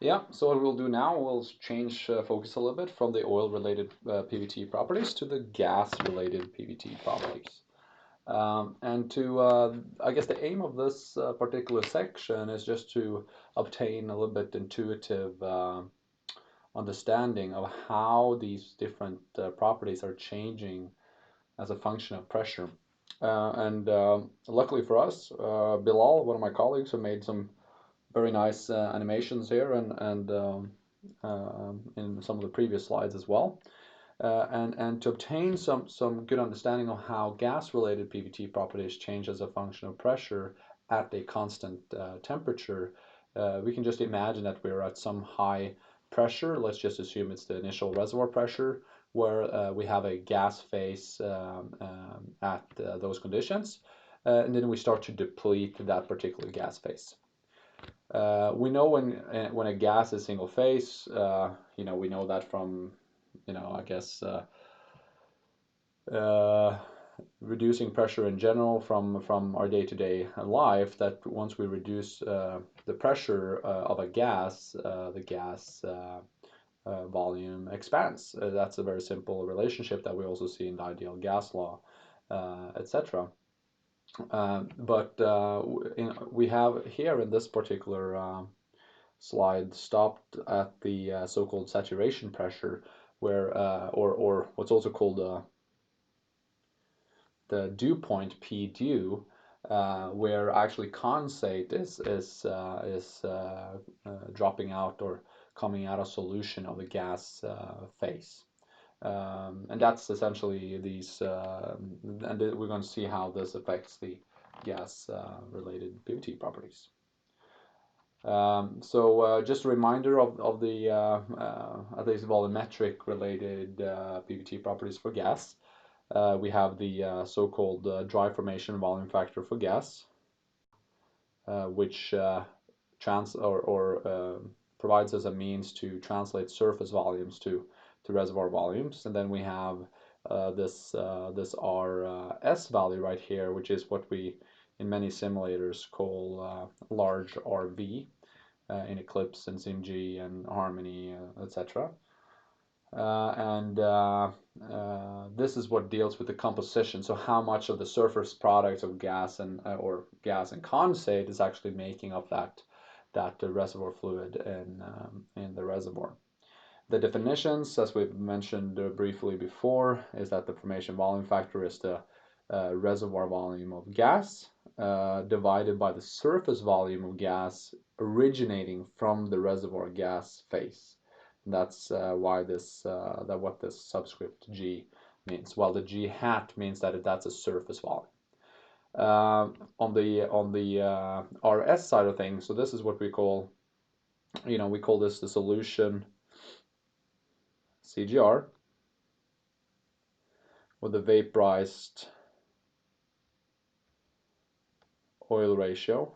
Yeah, so what we'll do now, we'll change focus a little bit from the oil-related PVT properties to the gas-related PVT properties. And to, I guess the aim of this particular section is just to obtain a little bit intuitive understanding of how these different properties are changing as a function of pressure. And luckily for us, Bilal, one of my colleagues, who made some very nice animations here and in some of the previous slides as well. And to obtain some good understanding of how gas-related PVT properties change as a function of pressure at a constant temperature, we can just imagine that we're at some high pressure. Let's just assume it's the initial reservoir pressure, where we have a gas phase at those conditions, and then we start to deplete that particular gas phase. We know when a gas is single phase, we know that from, I guess, uh, reducing pressure in general from our day-to-day life, that once we reduce the pressure of a gas, the gas volume expands. That's a very simple relationship that we also see in the ideal gas law, etc. But we have here in this particular slide stopped at the so-called saturation pressure, where or what's also called the dew point, P dew, where actually condensate is dropping out or coming out of solution of the gas phase. And that's essentially these, and we're going to see how this affects the gas related PVT properties. So just a reminder of the at least volumetric related PVT properties for gas. We have the so-called dry formation volume factor for gas, which provides us a means to translate surface volumes to reservoir volumes. And then we have this RS value right here, which is what we in many simulators call large RV in Eclipse and SimG and Harmony, etc. And this is what deals with the composition. So how much of the surface product of gas and or gas and condensate is actually making up that reservoir fluid in the reservoir. The definitions, as we've mentioned briefly before, is that the formation volume factor is the reservoir volume of gas divided by the surface volume of gas originating from the reservoir gas phase. And that's why what this subscript G means. Well, the G hat means that that's a surface volume. On the RS side of things, so this is what we call, we call this the solution CGR, or the vaporized oil ratio.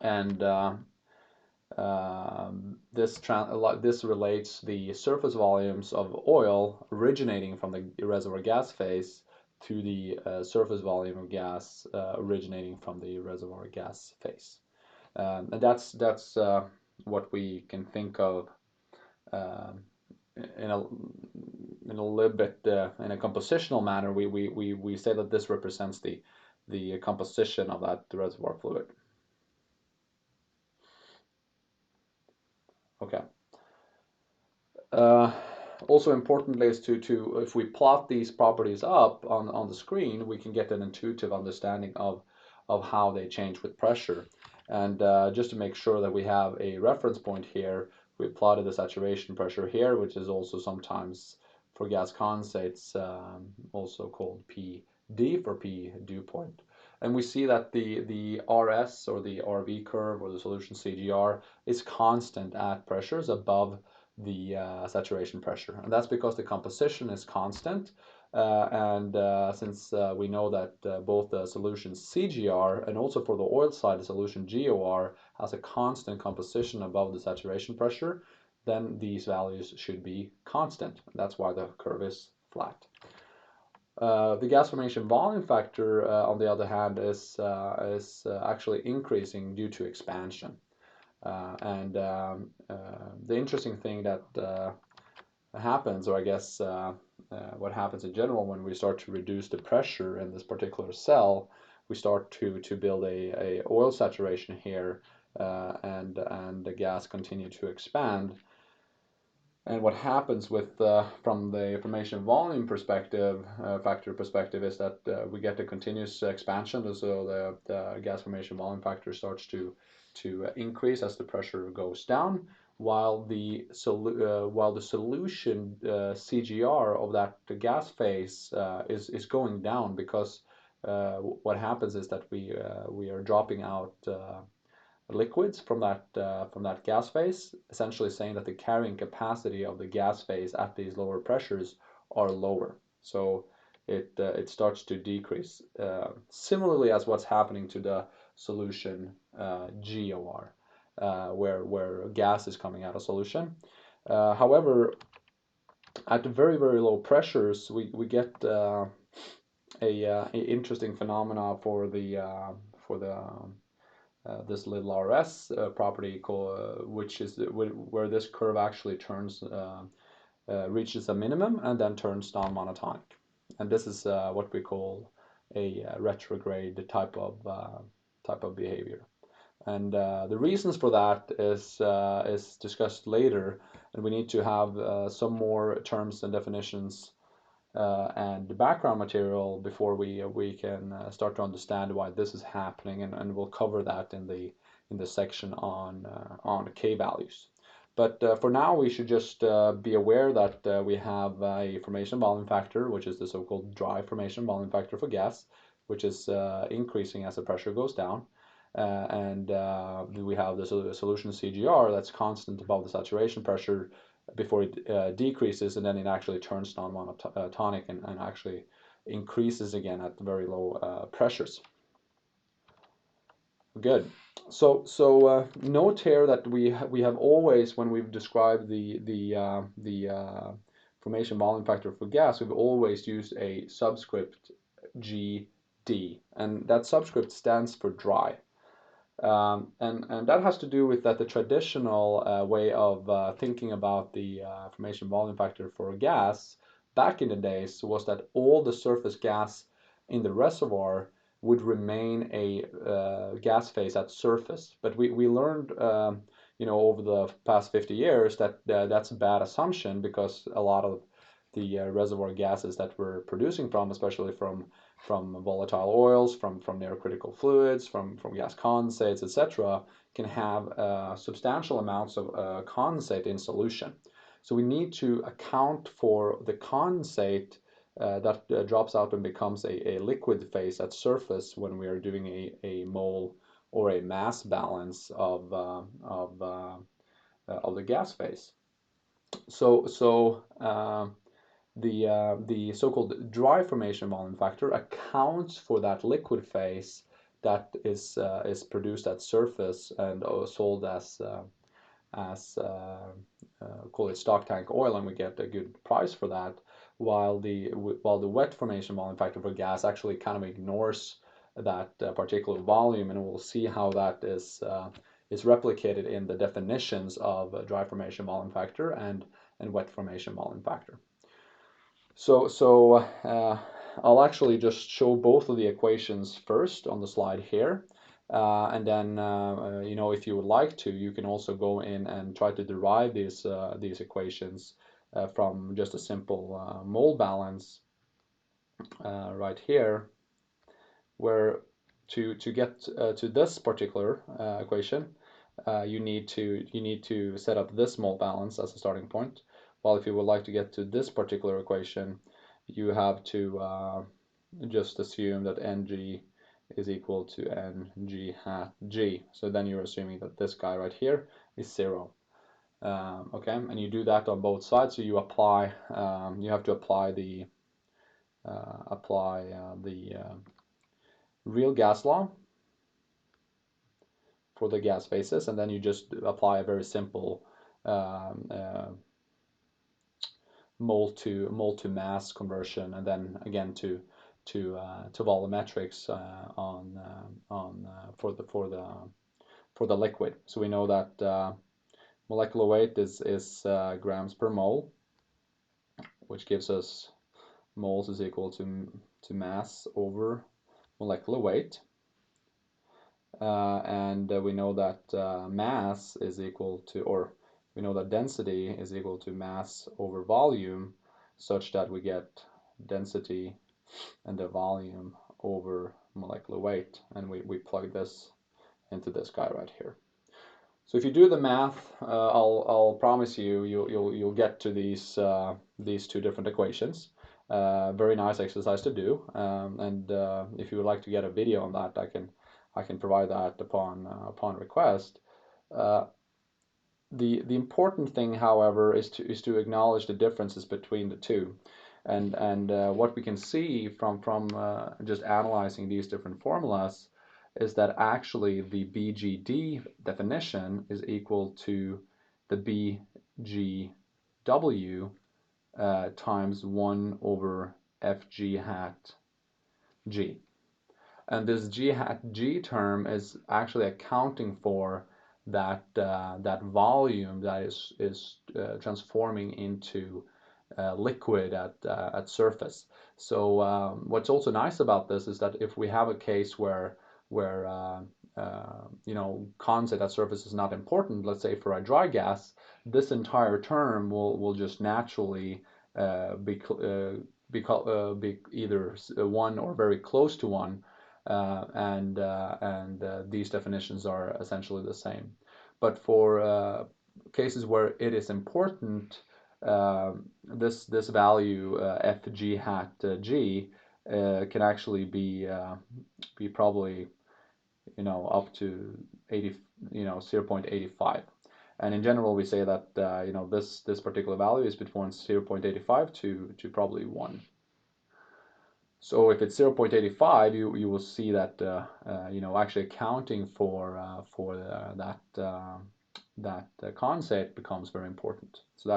And this relates the surface volumes of oil originating from the reservoir gas phase to the surface volume of gas originating from the reservoir gas phase. And that's what we can think of in a little bit in a compositional manner. We say that this represents the composition of that reservoir fluid. Okay. Also importantly is to if we plot these properties up on the screen, we can get an intuitive understanding of how they change with pressure. And just to make sure that we have a reference point here, we plotted the saturation pressure here, which is also sometimes for gas condensates also called PD for P dew point. And we see that the RS or the RV curve or the solution CGR is constant at pressures above the saturation pressure. And that's because the composition is constant. Since we know that both the solution CGR and also for the oil side, the solution GOR has a constant composition above the saturation pressure, then these values should be constant. That's why the curve is flat. The gas formation volume factor, on the other hand, is actually increasing due to expansion. And the interesting thing that happens, or I guess what happens in general when we start to reduce the pressure in this particular cell, we start to build a oil saturation here, and the gas continue to expand. And what happens with from the formation volume perspective, factor perspective, is that we get a continuous expansion. So the gas formation volume factor starts to increase as the pressure goes down, while the solution CGR of that gas phase is going down, because what happens is that we are dropping out liquids from that gas phase, essentially saying that the carrying capacity of the gas phase at these lower pressures are lower. So it starts to decrease, similarly as what's happening to the solution GOR, where gas is coming out of solution. However, at very low pressures, we get a interesting phenomena for the this little RS property which is where this curve actually turns reaches a minimum and then turns non-monotonic, and this is what we call a retrograde type of behavior. And the reasons for that is discussed later, and we need to have some more terms and definitions and background material before we can start to understand why this is happening, and we'll cover that in the section on K values. But for now, we should just be aware that we have a formation volume factor, which is the so-called dry formation volume factor for gas, which is increasing as the pressure goes down. And we have the solution CGR that's constant above the saturation pressure before it decreases, and then it actually turns non-monotonic and actually increases again at very low pressures. Good. So note here that we have always, when we've described the formation volume factor for gas, we've always used a subscript GD, and that subscript stands for dry. And that has to do with that the traditional way of thinking about the formation volume factor for a gas back in the days was that all the surface gas in the reservoir would remain a gas phase at surface. But we learned over the past 50 years that that's a bad assumption, because a lot of the reservoir gases that we're producing from, especially from volatile oils, from near critical fluids, from gas condensates, etc., can have substantial amounts of condensate in solution. So we need to account for the condensate that drops out and becomes a liquid phase at surface when we are doing a mole or a mass balance of the gas phase. So the so-called dry formation volume factor accounts for that liquid phase that is produced at surface and sold as call it stock tank oil, and we get a good price for that, while the wet formation volume factor for gas actually kind of ignores that particular volume, and we'll see how that is replicated in the definitions of dry formation volume factor and wet formation volume factor. So I'll actually just show both of the equations first on the slide here, and then if you would like to, you can also go in and try to derive these equations from just a simple mole balance right here, where to get to this particular equation, you need to set up this mole balance as a starting point. While if you would like to get to this particular equation, you have to just assume that Ng is equal to Ng hat G. So then you're assuming that this guy right here is 0. Okay, and you do that on both sides. So you apply, you have to apply the real gas law for the gas phases, and then you just apply a very simple mole to mass conversion, and then again to volumetrics for the liquid. So we know that molecular weight is grams per mole, which gives us moles is equal to mass over molecular weight. And we know that mass is equal to, or we know that density is equal to mass over volume, such that we get density and the volume over molecular weight, and we plug this into this guy right here. So if you do the math, I'll promise you'll get to these two different equations. Very nice exercise to do, and if you would like to get a video on that, I can provide that upon request. The important thing, however, is to acknowledge the differences between the two, and what we can see from just analyzing these different formulas is that actually the BGD definition is equal to the BGW times 1 over FG hat G. And this G hat G term is actually accounting for that that volume that is transforming into liquid at surface. So what's also nice about this is that if we have a case where you know, condensate at surface is not important, let's say for a dry gas, this entire term will just naturally be either 1 or very close to 1, and these definitions are essentially the same. But for cases where it is important, this value FG hat G can actually be probably, you know, up to 80, you know, 0.85. And in general, we say that you know, this particular value is between 0.85 to probably 1. So if it's 0.85, you will see that you know, actually accounting for that condensate becomes very important. So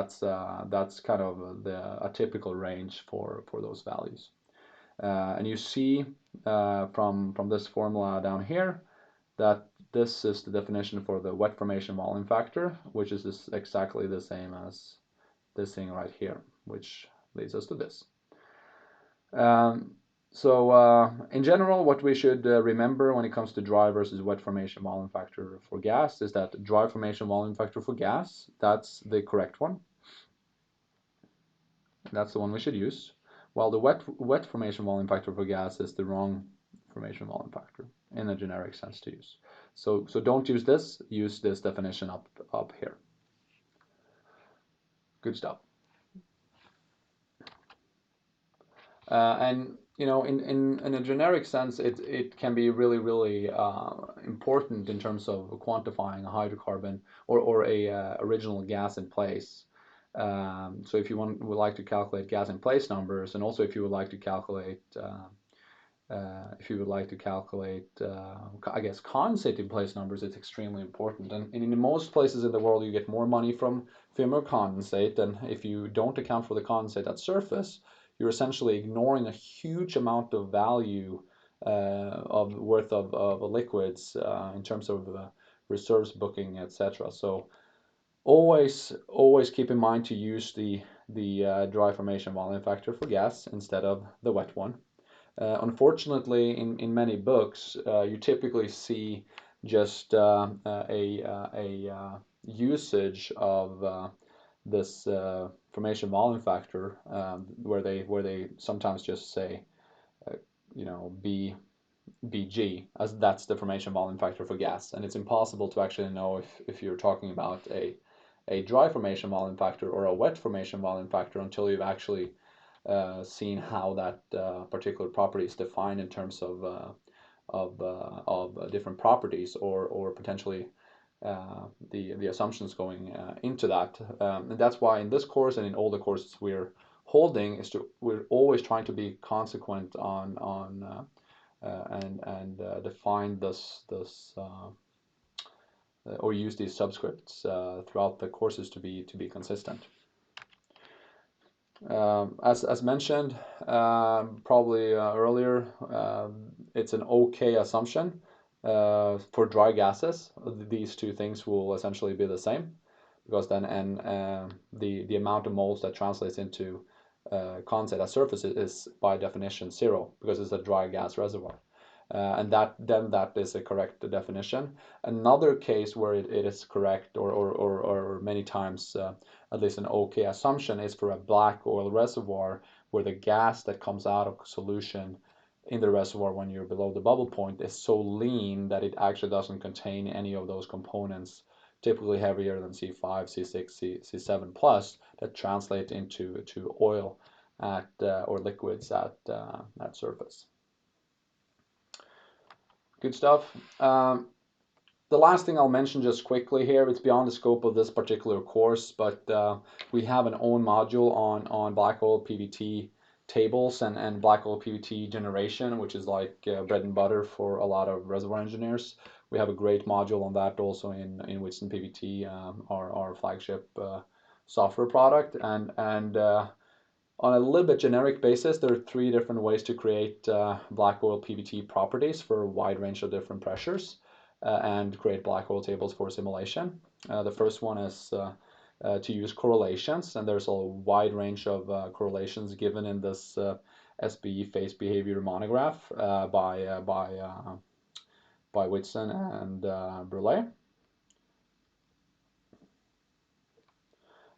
that's kind of a typical range for those values. And you see from this formula down here that this is the definition for the wet formation volume factor, which is exactly the same as this thing right here, which leads us to this. So in general, what we should remember when it comes to dry versus wet formation volume factor for gas is that dry formation volume factor for gas, that's the correct one. That's the one we should use. While the wet formation volume factor for gas is the wrong formation volume factor in a generic sense to use. So don't use this. Use this definition up here. Good stuff. And you know, in a generic sense, it can be really important in terms of quantifying a hydrocarbon or a original gas in place. So if you would like to calculate gas in place numbers, and also if you would like to calculate I guess condensate in place numbers, it's extremely important. And in most places in the world, you get more money from thermal condensate, and if you don't account for the condensate at surface, you're essentially ignoring a huge amount of value of liquids in terms of reserves booking, etc. So always keep in mind to use the dry formation volume factor for gas instead of the wet one. Unfortunately, in many books, you typically see just a usage of this formation volume factor, where they sometimes just say, you know, BG, as that's the formation volume factor for gas, and it's impossible to actually know if you're talking about a dry formation volume factor or a wet formation volume factor until you've actually seen how that particular property is defined in terms of different properties or potentially the assumptions going into that. And that's why in this course and in all the courses we're holding we're always trying to be consequent on and define this or use these subscripts throughout the courses to be consistent. As mentioned, probably earlier, it's an okay assumption for dry gases. These two things will essentially be the same, because then the amount of moles that translates into condensate at surface is by definition zero, because it's a dry gas reservoir. And that is a correct definition. Another case where it is correct, or many times at least an okay assumption, is for a black oil reservoir, where the gas that comes out of solution in the reservoir when you're below the bubble point is so lean that it actually doesn't contain any of those components, typically heavier than C5, C6, C7 plus, that translate into oil at or liquids at surface. Good stuff. The last thing I'll mention just quickly here, it's beyond the scope of this particular course, but we have an own module on black oil PVT tables and black oil PVT generation, which is like bread and butter for a lot of reservoir engineers. We have a great module on that also in Wheatstone PVT, our flagship software product. And on a little bit generic basis, there are three different ways to create black oil PVT properties for a wide range of different pressures and create black oil tables for simulation. The first one is to use correlations, and there's a wide range of correlations given in this SBE phase behavior monograph by Whitson and Brule.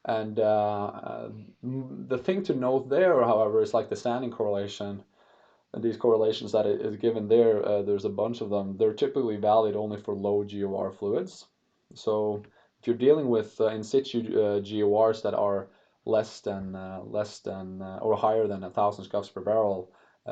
And the thing to note there, however, is like the standing correlation. And these correlations that is given there, there's a bunch of them. They're typically valid only for low GOR fluids. So if you're dealing with in situ GORs that are less than or higher than 1,000 scuffs per barrel,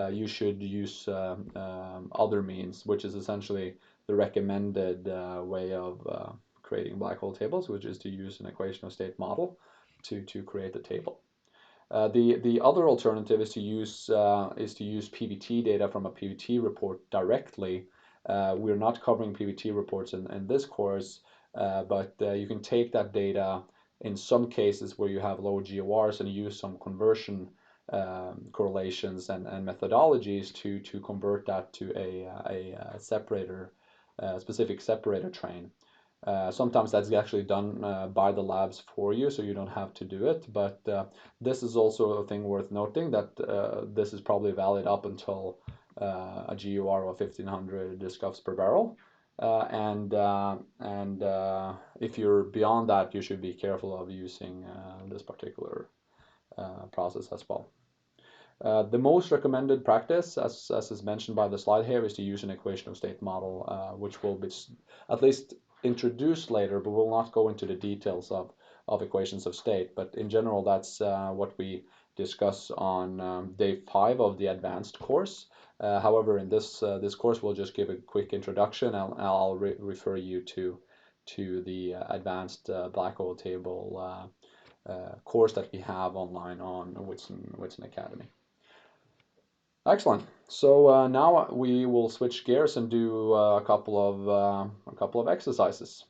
you should use other means, which is essentially the recommended way of creating black hole tables, which is to use an equation of state model to create the table. The other alternative is to use PVT data from a PVT report directly. We're not covering PVT reports in this course, but you can take that data in some cases where you have low GORs and use some conversion correlations and methodologies to convert that to a separator, specific separator train. Sometimes that's actually done by the labs for you, so you don't have to do it. But this is also a thing worth noting, that this is probably valid up until a GUR of 1,500 scuffs per barrel. If you're beyond that, you should be careful of using this particular process as well. The most recommended practice, as is mentioned by the slide here, is to use an equation of state model, which will be at least introduced later, but we'll not go into the details of equations of state. But in general, that's what we discuss on day 5 of the advanced course. However, in this course, we'll just give a quick introduction, and I'll refer you to the advanced black oil table course that we have online on Whitson Academy. Excellent. So now we will switch gears and do a couple of exercises.